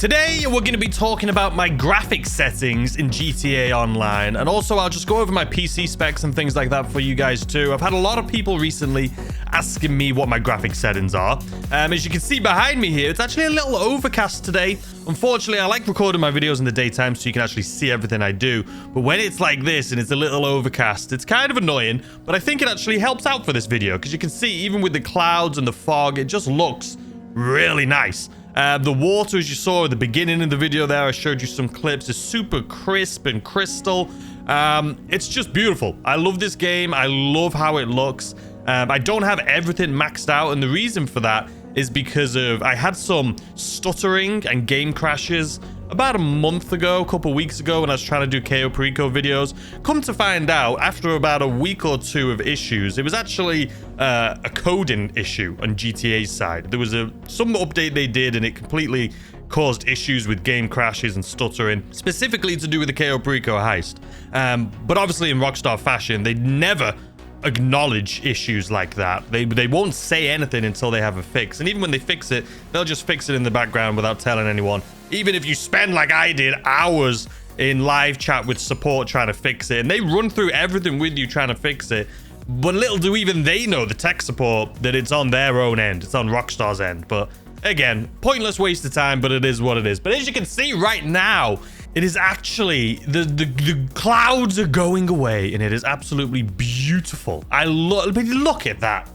Today, we're going to be talking about my graphics settings in GTA Online, and also I'll just go over my PC specs and things like that for you guys too. I've had a lot of people recently asking me what my graphics settings are. As you can see behind me here, it's actually a little overcast today. Unfortunately, I like recording my videos in the daytime so you can actually see everything I do. But when it's like this and it's a little overcast, it's kind of annoying, but I think it actually helps out for this video because you can see even with the clouds and the fog, it just looks really nice. The water, as you saw at the beginning of the video there, I showed you some clips, is super crisp and crystal. It's just beautiful. I love this game. I love how it looks. I don't have everything maxed out, and the reason for that is because of I had some stuttering and game crashes about a month ago, a couple weeks ago, when I was trying to do KO Perico videos. Come to find out, after about a week or two of issues, it was actually a coding issue on GTA's side. There was some update they did, and it completely caused issues with game crashes and stuttering, specifically to do with the KO Perico heist. But obviously, in Rockstar fashion, they never acknowledge issues like that. They won't say anything until they have a fix, and even when they fix it, they'll just fix it in the background without telling anyone. Even if you spend, like I did, hours in live chat with support trying to fix it, and they run through everything with you trying to fix it, but little do even they know, the tech support, that it's on their own end, it's on Rockstar's end. But again, pointless waste of time, but it is what it is. But as you can see right now, it is actually, the clouds are going away, and it is absolutely beautiful. I mean, look at that.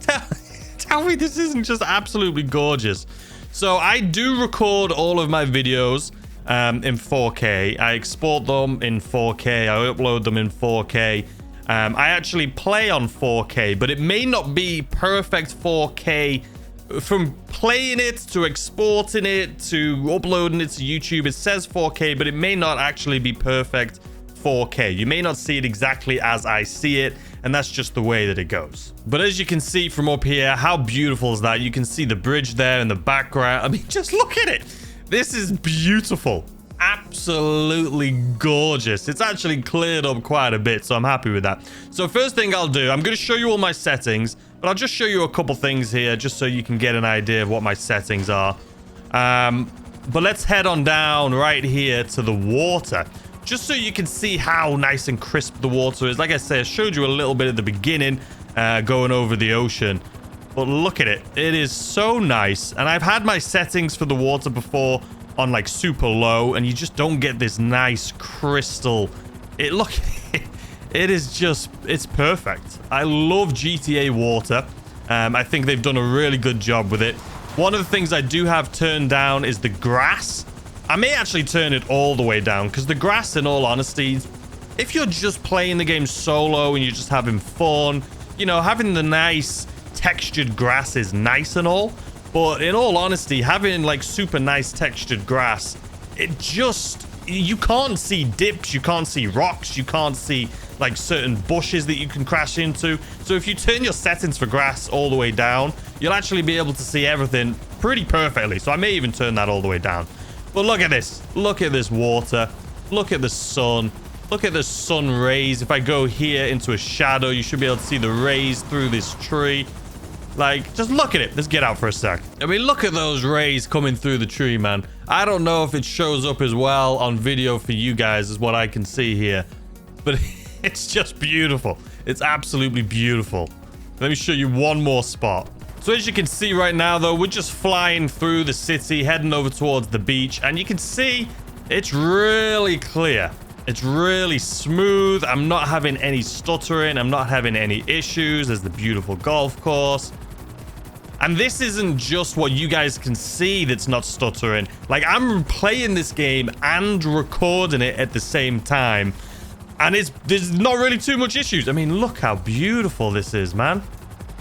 Tell me this isn't just absolutely gorgeous. So I do record all of my videos in 4K. I export them in 4K. I upload them in 4K. I actually play on 4K, but it may not be perfect 4K. From playing it to exporting it to uploading it to YouTube, it says 4K, but it may not actually be perfect 4K. You may not see it exactly as I see it, and that's just the way that it goes. But as you can see from up here, how beautiful is that? You can see the bridge there in the background. I mean, just look at it. This is beautiful. Absolutely gorgeous. It's actually cleared up quite a bit, so I'm happy with that. So first thing I'll do, I'm going to show you all my settings, but I'll just show you a couple things here just so you can get an idea of what my settings are. But let's head on down right here to the water, just so you can see how nice and crisp the water is. Like I said, I showed you a little bit at the beginning, going over the ocean. But look at it. It is so nice. And I've had my settings for the water before on like super low, and you just don't get this nice crystal. It is just, it's perfect. I love GTA water. I think they've done a really good job with it. One of the things I do have turned down is the grass. I may actually turn it all the way down, because the grass, in all honesty, if you're just playing the game solo and you're just having fun, you know, having the nice textured grass is nice and all. But in all honesty, having like super nice textured grass, it just, you can't see dips, you can't see rocks, you can't see like certain bushes that you can crash into. So if you turn your settings for grass all the way down, you'll actually be able to see everything pretty perfectly. So I may even turn that all the way down. But look at this. Look at this water. Look at the sun. Look at the sun rays. If I go here into a shadow, you should be able to see the rays through this tree. Like, just look at it. Let's get out for a sec. I mean, look at those rays coming through the tree, man. I don't know if it shows up as well on video for you guys as what I can see here, but it's just beautiful. It's absolutely beautiful. Let me show you one more spot. So as you can see right now, though, we're just flying through the city, heading over towards the beach, and you can see it's really clear. It's really smooth. I'm not having any stuttering. I'm not having any issues. There's the beautiful golf course. And this isn't just what you guys can see that's not stuttering. Like, I'm playing this game and recording it at the same time, and there's not really too much issues. I mean, look how beautiful this is, man.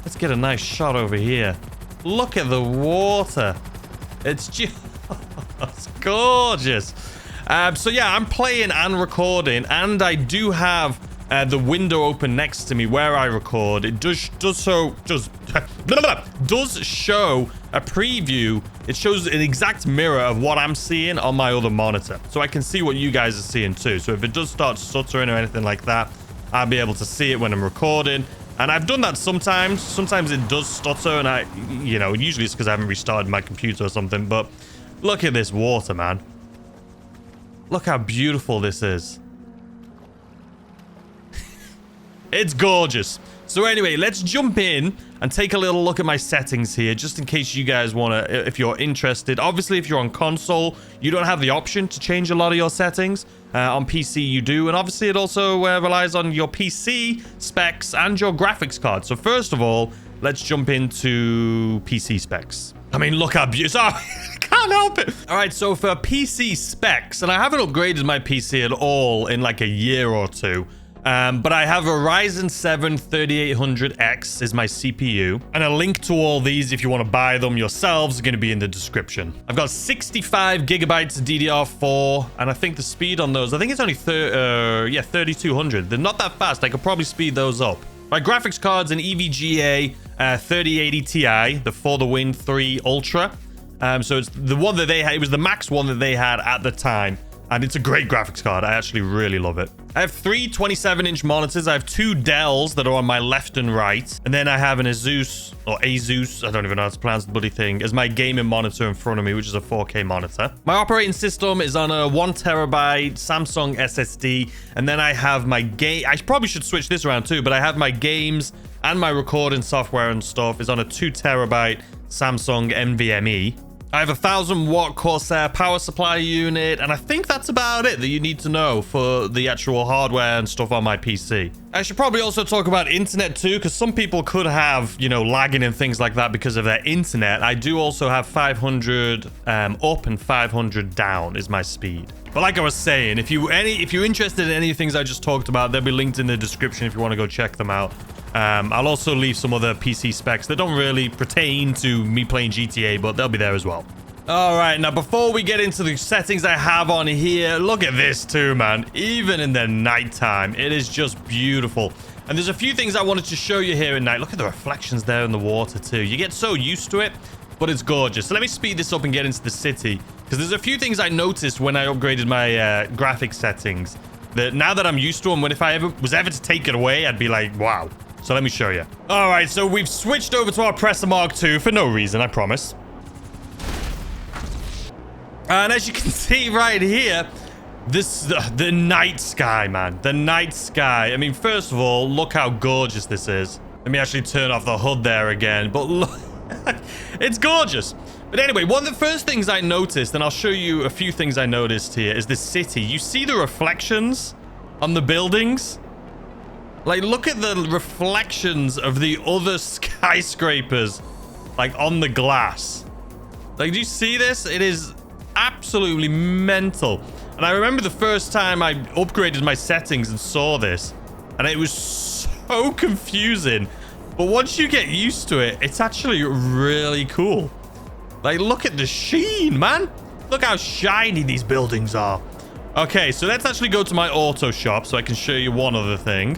Let's get a nice shot over here. Look at the water. It's just it's gorgeous. So yeah, I'm playing and recording, and I do have the window open next to me where I record. It does show a preview. It shows an exact mirror of what I'm seeing on my other monitor, so I can see what you guys are seeing too. So if it does start stuttering or anything like that, I'll be able to see it when I'm recording. And I've done that sometimes. Sometimes it does stutter, and usually it's because I haven't restarted my computer or something. But look at this water, man. Look how beautiful this is. It's gorgeous. So anyway, let's jump in and take a little look at my settings here, just in case you guys want to, if you're interested. Obviously, if you're on console, you don't have the option to change a lot of your settings. On PC, you do. And obviously, it also relies on your PC specs and your graphics card. So first of all, let's jump into PC specs. I mean, look how beautiful. I can't help it. All right, so for PC specs, and I haven't upgraded my PC at all in like a year or two. But I have a Ryzen 7 3800X is my CPU. And a link to all these, if you want to buy them yourselves, is going to be in the description. I've got 65 gigabytes of DDR4. And I think the speed on those, I think it's only 3200. They're not that fast. I could probably speed those up. My graphics card's an EVGA 3080 Ti, the For the Win 3 Ultra. So it's the one that they had. It was the max one that they had at the time. And it's a great graphics card. I actually really love it. I have three 27-inch monitors. I have two Dells that are on my left and right. And then I have an Asus, or Asus, I don't even know how to pronounce the bloody thing, as my gaming monitor in front of me, which is a 4K monitor. My operating system is on a 1 terabyte Samsung SSD. And then I have my game. I probably should switch this around too, but I have my games and my recording software and stuff is on a 2 terabyte Samsung NVMe. I have a 1000-watt Corsair power supply unit, and I think that's about it that you need to know for the actual hardware and stuff on my PC. I should probably also talk about internet too, because some people could have, you know, lagging and things like that because of their internet. I do also have 500 up and 500 down is my speed. But like I was saying, if you're interested in any things I just talked about, they'll be linked in the description if you want to go check them out. I'll also leave some other PC specs that don't really pertain to me playing GTA, but they'll be there as well. All right, now before we get into the settings I have on here, look at this too, man. Even in the nighttime, it is just beautiful. And there's a few things I wanted to show you here at night. Look at the reflections there in the water too. You get so used to it, but it's gorgeous. So let me speed this up and get into the city, because there's a few things I noticed when I upgraded my graphics settings that now that I'm used to them, if I was ever to take it away, I'd be like, wow. So let me show you. All right, so we've switched over to our Presser Mark II for no reason, I promise. And as you can see right here, the night sky, man. The night sky. I mean, first of all, look how gorgeous this is. Let me actually turn off the HUD there again. But look, it's gorgeous. But anyway, one of the first things I noticed, and I'll show you a few things I noticed here, is the city. You see the reflections on the buildings? Like, look at the reflections of the other skyscrapers, like, on the glass. Like, do you see this? It is absolutely mental. And I remember the first time I upgraded my settings and saw this, and it was so confusing. But once you get used to it, it's actually really cool. Like, look at the sheen, man. Look how shiny these buildings are. Okay, so let's actually go to my auto shop so I can show you one other thing.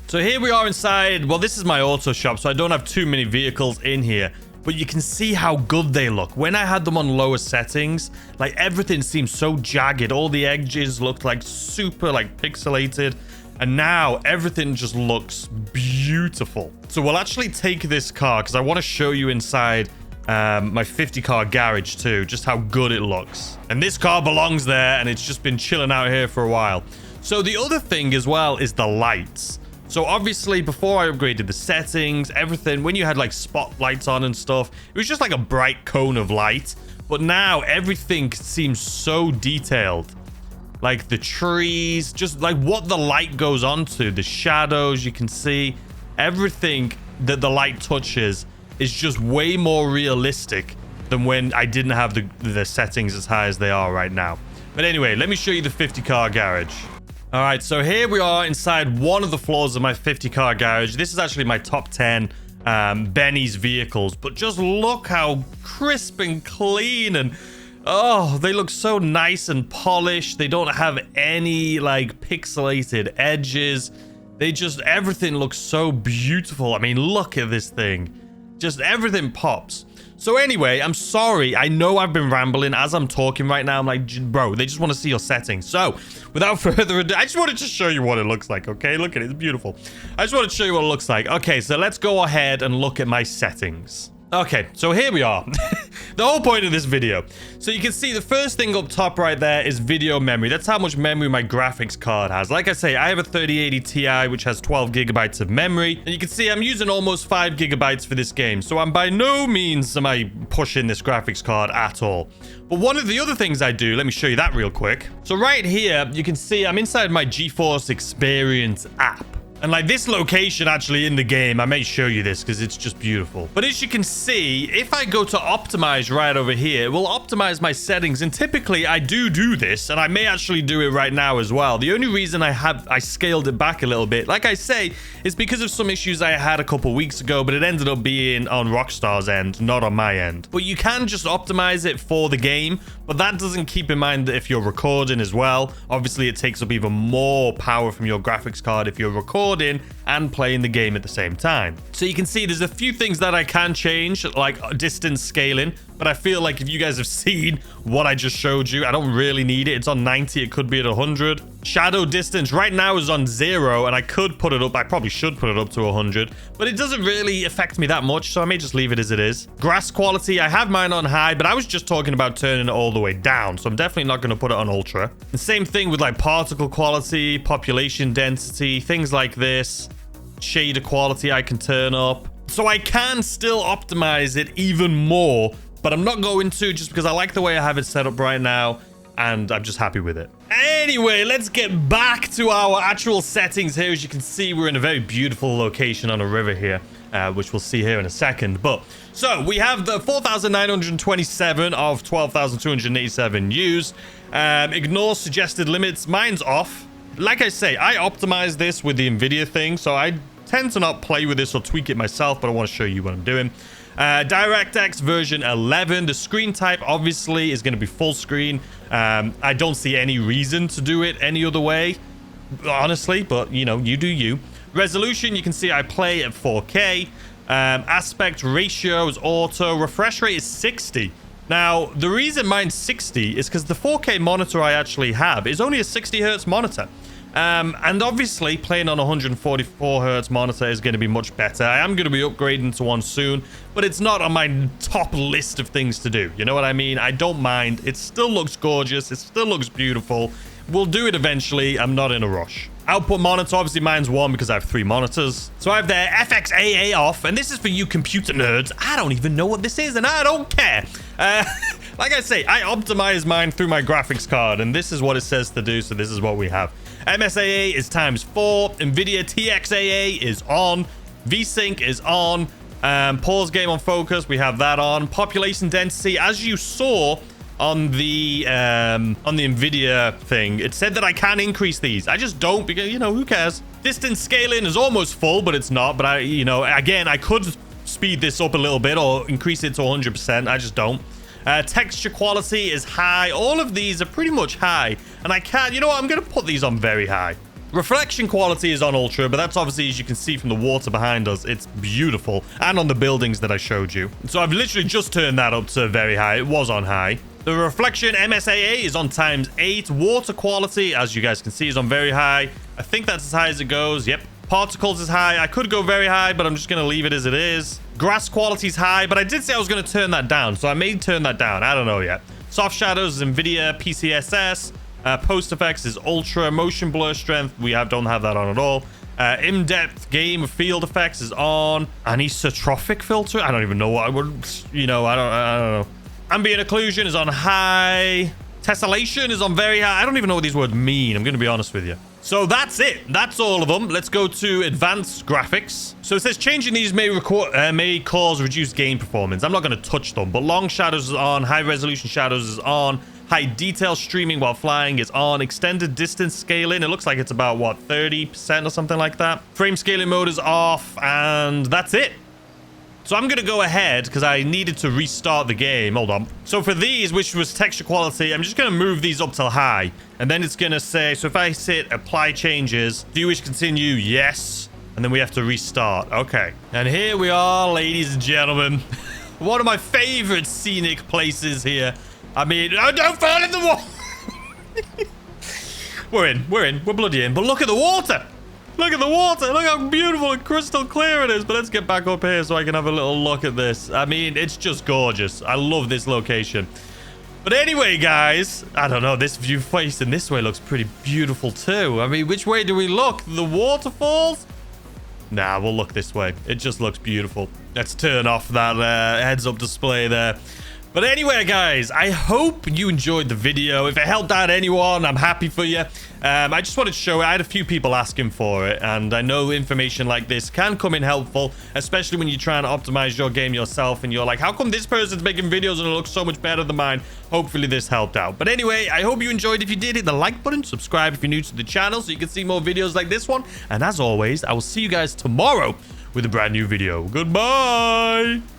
So here we are inside. Well, this is my auto shop, so I don't have too many vehicles in here. But you can see how good they look. When I had them on lower settings, like everything seemed so jagged. All the edges looked like super like pixelated. And now everything just looks beautiful. So we'll actually take this car because I want to show you inside my 50 car garage too, just how good it looks. And this car belongs there, and it's just been chilling out here for a while. So the other thing as well is the lights. So obviously before I upgraded the settings, everything, when you had like spotlights on and stuff, it was just like a bright cone of light. But now everything seems so detailed. Like the trees, just like what the light goes onto, the shadows you can see, everything that the light touches is just way more realistic than when I didn't have the settings as high as they are right now. But anyway, let me show you the 50 car garage. All right, so here we are inside one of the floors of my 50 car garage. This is actually my top 10 Benny's vehicles, but just look how crisp and clean, and oh, they look so nice and polished. They don't have any like pixelated edges. Everything looks so beautiful. I mean, look at this thing. Just everything pops. So anyway, I'm sorry. I know I've been rambling as I'm talking right now. I'm like, bro, they just want to see your settings. So without further ado, I just wanted to show you what it looks like, okay? Look at it. It's beautiful. I just wanted to show you what it looks like. Okay, so let's go ahead and look at my settings. Okay, so here we are. The whole point of this video. So you can see the first thing up top right there is video memory. That's how much memory my graphics card has. Like I say, I have a 3080 Ti, which has 12 gigabytes of memory. And you can see I'm using almost 5 gigabytes for this game. So I'm by no means am I pushing this graphics card at all. But one of the other things I do, let me show you that real quick. So right here, you can see I'm inside my GeForce Experience app. And like this location actually in the game, I may show you this because it's just beautiful. But as you can see, if I go to optimize right over here, it will optimize my settings. And typically I do this, and I may actually do it right now as well. The only reason I scaled it back a little bit, like I say, is because of some issues I had a couple weeks ago, but it ended up being on Rockstar's end, not on my end. But you can just optimize it for the game, but that doesn't keep in mind that if you're recording as well, obviously it takes up even more power from your graphics card if you're recording and playing the game at the same time. So you can see there's a few things that I can change, like distance scaling, but I feel like if you guys have seen what I just showed you, I don't really need it. It's on 90, it could be at 100. Shadow distance right now is on 0, and I could put it up, I probably should put it up to 100, but it doesn't really affect me that much, so I may just leave it as it is. Grass quality, I have mine on high, but I was just talking about turning it all the way down, so I'm definitely not going to put it on ultra. The same thing with like particle quality, population density, things like this. Shader quality I can turn up. So I can still optimize it even more, but I'm not going to, just because I like the way I have it set up right now, and I'm just happy with it. Anyway, let's get back to our actual settings here. As you can see, we're in a very beautiful location on a river here, which we'll see here in a second. But so we have the 4,927 of 12,287 used. Ignore suggested limits. Mine's off. Like I say, I optimize this with the NVIDIA thing, so I tend to not play with this or tweak it myself, but I want to show you what I'm doing. DirectX version 11. The screen type obviously is going to be full screen. I don't see any reason to do it any other way, honestly, but you know, you do you. Resolution, you can see I play at 4K. Aspect ratio is auto. Refresh rate is 60. Now, the reason mine's 60 is because the 4K monitor I actually have is only a 60 hertz monitor. And obviously, playing on a 144 hertz monitor is going to be much better. I am going to be upgrading to one soon, but it's not on my top list of things to do. You know what I mean? I don't mind. It still looks gorgeous. It still looks beautiful. We'll do it eventually. I'm not in a rush. Output monitor, obviously mine's 1 because I have 3 monitors. So I have the FXAA off, and this is for you computer nerds. I don't even know what this is, and I don't care. Like I say, I optimize mine through my graphics card, and this is what it says to do, so this is what we have. MSAA is ×4. NVIDIA TXAA is on. VSync is on. Pause game on focus, we have that on. Population density, as you saw on the NVIDIA thing, it said that I can increase these. I just don't, because, you know, who cares? Distance scaling is almost full, but it's not. But I, you know, again, I could speed this up a little bit or increase it to 100%. I just don't. Texture quality is high. All of these are pretty much high. And I can't, you know what? I'm going to put these on very high. Reflection quality is on ultra, but that's obviously, as you can see from the water behind us, it's beautiful. And on the buildings that I showed you. So I've literally just turned that up to very high. It was on high. The reflection MSAA is on ×8. Water quality, as you guys can see, is on very high. I think that's as high as it goes. Yep. Particles is high. I could go very high, but I'm just going to leave it as it is. Grass quality is high, but I did say I was going to turn that down, so I may turn that down. I don't know yet. Soft shadows is NVIDIA PCSS. Post effects is ultra. Motion blur strength, we don't have that on at all. In-depth game field effects is on. Anisotrophic filter, I don't even know what I would, you know, I don't know. Ambient occlusion is on high. Tessellation is on very high. I don't even know what these words mean, I'm going to be honest with you. So that's it. That's all of them. Let's go to advanced graphics. So it says changing these may cause reduced game performance. I'm not going to touch them, but long shadows is on. High resolution shadows is on. High detail streaming while flying is on. Extended distance scaling, it looks like it's about, what, 30% or something like that. Frame scaling mode is off, and that's it. So I'm going to go ahead because I needed to restart the game. Hold on. So for these, which was texture quality, I'm just going to move these up till high. And then it's going to say, so if I hit apply changes, do you wish to continue? Yes. And then we have to restart. Okay. And here we are, ladies and gentlemen. One of my favorite scenic places here. I mean, oh, don't fall in the water. We're bloody in. But look at the water. Look at the water. Look how beautiful and crystal clear it is. But let's get back up here so I can have a little look at this. I mean, it's just gorgeous. I love this location. But anyway, guys, I don't know. This view facing this way looks pretty beautiful too. I mean, which way do we look? The waterfalls? Nah, we'll look this way. It just looks beautiful. Let's turn off that heads-up display there. But anyway, guys, I hope you enjoyed the video. If it helped out anyone, I'm happy for you. I just wanted to show it. I had a few people asking for it, and I know information like this can come in helpful, especially when you're trying to optimize your game yourself, and you're like, how come this person's making videos and it looks so much better than mine? Hopefully this helped out. But anyway, I hope you enjoyed. If you did, hit the like button, subscribe if you're new to the channel so you can see more videos like this one. And as always, I will see you guys tomorrow with a brand new video. Goodbye!